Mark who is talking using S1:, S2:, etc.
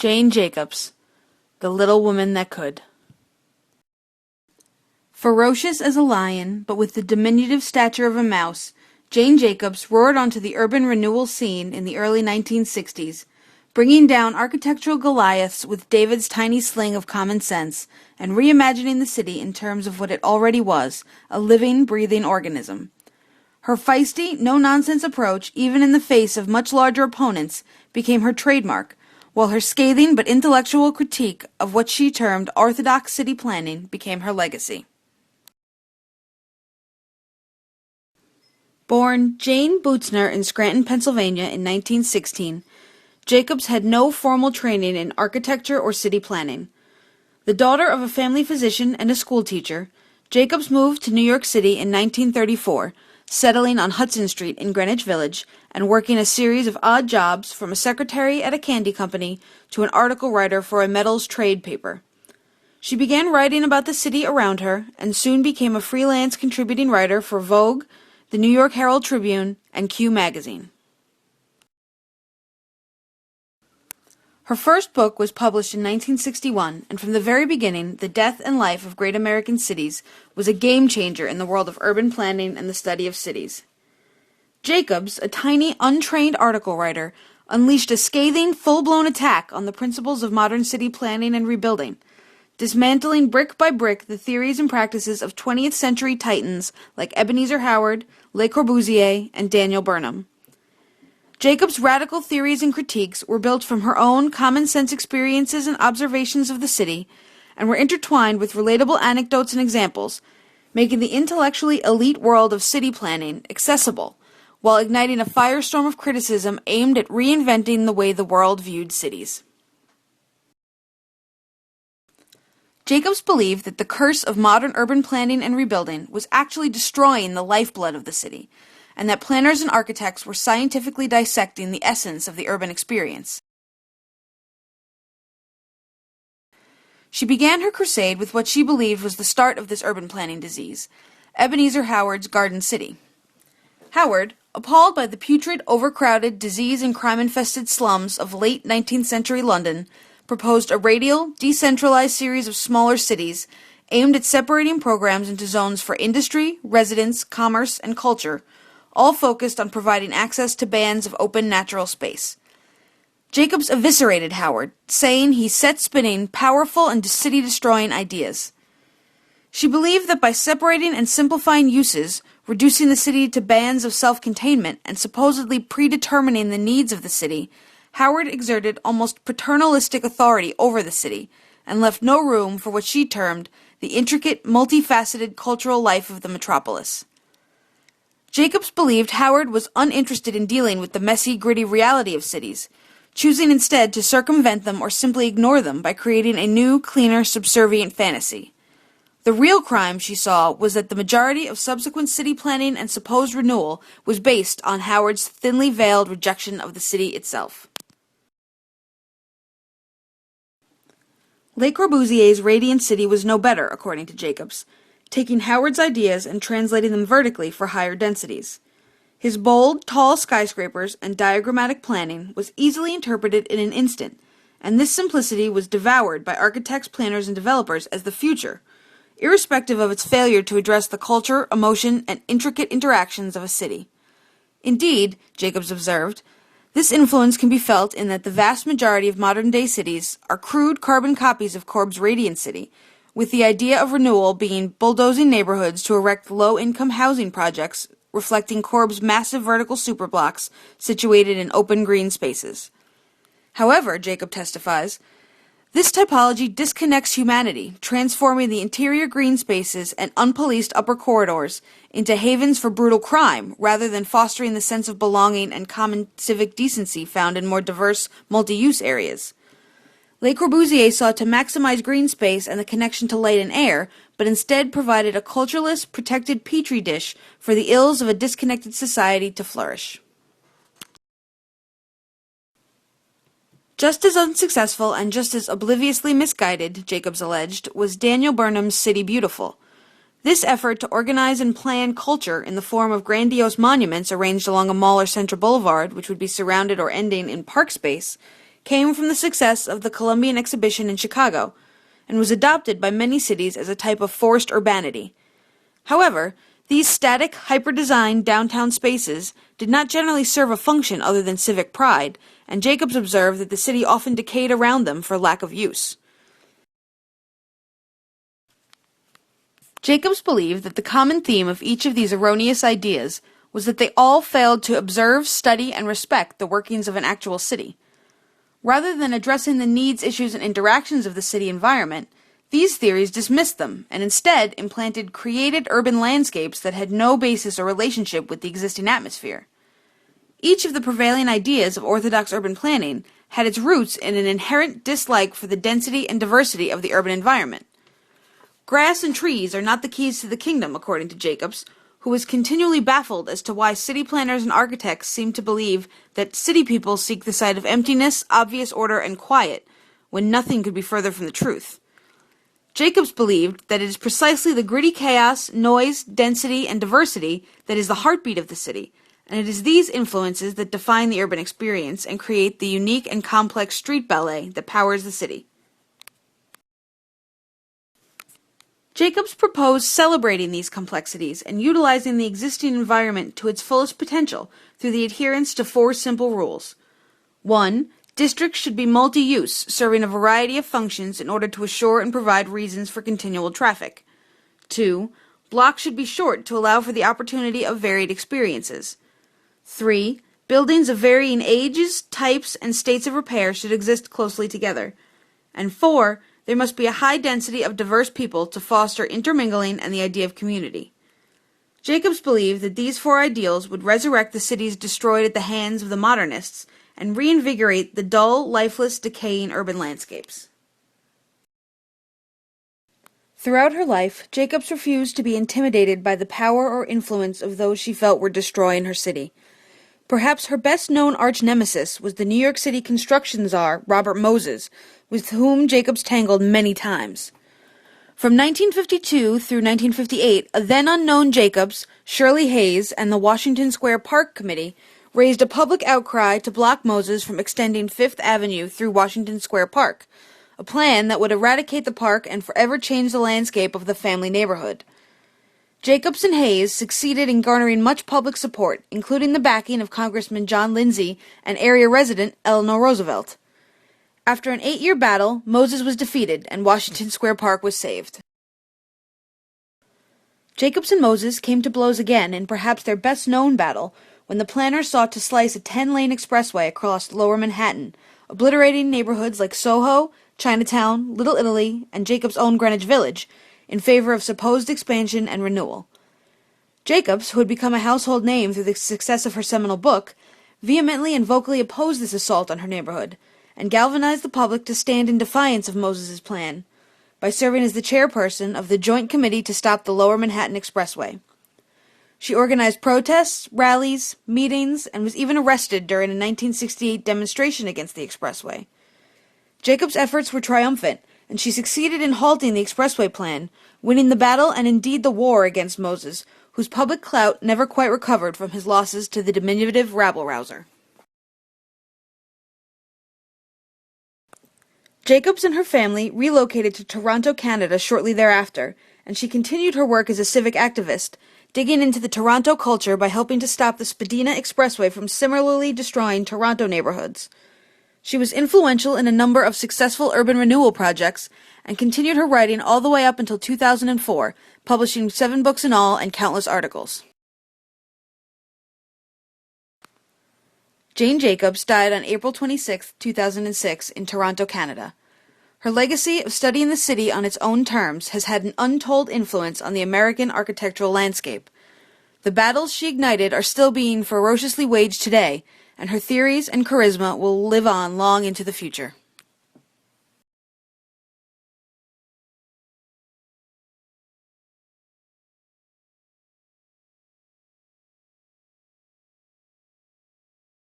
S1: Jane Jacobs, the little woman that could. Ferocious as a lion, but with the diminutive stature of a mouse, Jane Jacobs roared onto the urban renewal scene in the early 1960s, bringing down architectural Goliaths with David's tiny sling of common sense and reimagining the city in terms of what it already was, a living, breathing organism. Her feisty, no-nonsense approach, even in the face of much larger opponents, became her trademark, while her scathing but intellectual critique of what she termed orthodox city planning became her legacy. Born Jane Bootsner in Scranton, Pennsylvania in 1916, Jacobs had no formal training in architecture or city planning. The daughter of a family physician and a schoolteacher, Jacobs moved to New York City in 1934, settling on Hudson Street in Greenwich Village and working a series of odd jobs from a secretary at a candy company to an article writer for a metals trade paper. She began writing about the city around her and soon became a freelance contributing writer for Vogue, the New York Herald Tribune, and Q magazine. Her first book was published in 1961, and from the very beginning, The Death and Life of Great American Cities was a game-changer in the world of urban planning and the study of cities. Jacobs, a tiny, untrained article writer, unleashed a scathing, full-blown attack on the principles of modern city planning and rebuilding, dismantling brick by brick the theories and practices of 20th century titans like Ebenezer Howard, Le Corbusier, and Daniel Burnham. Jacobs' radical theories and critiques were built from her own common-sense experiences and observations of the city, and were intertwined with relatable anecdotes and examples, making the intellectually elite world of city planning accessible, while igniting a firestorm of criticism aimed at reinventing the way the world viewed cities. Jacobs believed that the curse of modern urban planning and rebuilding was actually destroying the lifeblood of the city, and that planners and architects were scientifically dissecting the essence of the urban experience. She began her crusade with what she believed was the start of this urban planning disease, Ebenezer Howard's Garden City. Howard, appalled by the putrid, overcrowded, disease and crime-infested slums of late 19th century London, proposed a radial, decentralized series of smaller cities aimed at separating programs into zones for industry, residence, commerce, and culture, all focused on providing access to bands of open natural space. Jacobs eviscerated Howard, saying he set spinning powerful and city-destroying ideas. She believed that by separating and simplifying uses, reducing the city to bands of self-containment, and supposedly predetermining the needs of the city, Howard exerted almost paternalistic authority over the city, and left no room for what she termed the intricate, multifaceted cultural life of the metropolis. Jacobs believed Howard was uninterested in dealing with the messy, gritty reality of cities, choosing instead to circumvent them or simply ignore them by creating a new, cleaner, subservient fantasy. The real crime, she saw, was that the majority of subsequent city planning and supposed renewal was based on Howard's thinly veiled rejection of the city itself. Le Corbusier's radiant city was no better, according to Jacobs, taking Howard's ideas and translating them vertically for higher densities. His bold, tall skyscrapers and diagrammatic planning was easily interpreted in an instant, and this simplicity was devoured by architects, planners, and developers as the future, irrespective of its failure to address the culture, emotion, and intricate interactions of a city. Indeed, Jacobs observed, this influence can be felt in that the vast majority of modern-day cities are crude carbon copies of Corb's radiant city, with the idea of renewal being bulldozing neighborhoods to erect low-income housing projects reflecting Corb's massive vertical superblocks situated in open green spaces. However, Jacob testifies, this typology disconnects humanity, transforming the interior green spaces and unpoliced upper corridors into havens for brutal crime, rather than fostering the sense of belonging and common civic decency found in more diverse, multi-use areas. Le Corbusier sought to maximize green space and the connection to light and air, but instead provided a cultureless, protected petri dish for the ills of a disconnected society to flourish. Just as unsuccessful and just as obliviously misguided, Jacobs alleged, was Daniel Burnham's City Beautiful. This effort to organize and plan culture in the form of grandiose monuments arranged along a mall or central boulevard, which would be surrounded or ending in park space, came from the success of the Columbian Exhibition in Chicago, and was adopted by many cities as a type of forced urbanity. However, these static, hyper-designed downtown spaces did not generally serve a function other than civic pride, and Jacobs observed that the city often decayed around them for lack of use. Jacobs believed that the common theme of each of these erroneous ideas was that they all failed to observe, study, and respect the workings of an actual city. Rather than addressing the needs, issues, and interactions of the city environment, these theories dismissed them and instead implanted created urban landscapes that had no basis or relationship with the existing atmosphere. Each of the prevailing ideas of orthodox urban planning had its roots in an inherent dislike for the density and diversity of the urban environment. Grass and trees are not the keys to the kingdom, according to Jacobs, who was continually baffled as to why city planners and architects seem to believe that city people seek the sight of emptiness, obvious order, and quiet, when nothing could be further from the truth. Jacobs believed that it is precisely the gritty chaos, noise, density, and diversity that is the heartbeat of the city, and it is these influences that define the urban experience and create the unique and complex street ballet that powers the city. Jacobs proposed celebrating these complexities and utilizing the existing environment to its fullest potential through the adherence to 4 simple rules. 1. Districts should be multi-use, serving a variety of functions in order to assure and provide reasons for continual traffic. 2. Blocks should be short to allow for the opportunity of varied experiences. 3. Buildings of varying ages, types, and states of repair should exist closely together. And 4. There must be a high density of diverse people to foster intermingling and the idea of community. Jacobs believed that these 4 ideals would resurrect the cities destroyed at the hands of the modernists and reinvigorate the dull, lifeless, decaying urban landscapes. Throughout her life, Jacobs refused to be intimidated by the power or influence of those she felt were destroying her city. Perhaps her best-known arch-nemesis was the New York City construction czar, Robert Moses, with whom Jacobs tangled many times. From 1952 through 1958, a then-unknown Jacobs, Shirley Hayes, and the Washington Square Park Committee raised a public outcry to block Moses from extending Fifth Avenue through Washington Square Park, a plan that would eradicate the park and forever change the landscape of the family neighborhood. Jacobs and Hayes succeeded in garnering much public support, including the backing of Congressman John Lindsay and area resident Eleanor Roosevelt. After an 8-year battle, Moses was defeated and Washington Square Park was saved. Jacobs and Moses came to blows again in perhaps their best-known battle when the planners sought to slice a 10-lane expressway across Lower Manhattan, obliterating neighborhoods like Soho, Chinatown, Little Italy, and Jacobs' own Greenwich Village, in favor of supposed expansion and renewal. Jacobs, who had become a household name through the success of her seminal book, vehemently and vocally opposed this assault on her neighborhood, and galvanized the public to stand in defiance of Moses's plan, by serving as the chairperson of the Joint Committee to stop the Lower Manhattan Expressway. She organized protests, rallies, meetings, and was even arrested during a 1968 demonstration against the expressway. Jacobs' efforts were triumphant, and she succeeded in halting the expressway plan, winning the battle and indeed the war against Moses, whose public clout never quite recovered from his losses to the diminutive rabble-rouser. Jacobs and her family relocated to Toronto, Canada shortly thereafter, and she continued her work as a civic activist, digging into the Toronto culture by helping to stop the Spadina Expressway from similarly destroying Toronto neighborhoods. She was influential in a number of successful urban renewal projects and continued her writing all the way up until 2004, publishing 7 books in all and countless articles. Jane Jacobs died on April 26, 2006, in Toronto, Canada. Her legacy of studying the city on its own terms has had an untold influence on the American architectural landscape. The battles she ignited are still being ferociously waged today, and her theories and charisma will live on long into the future.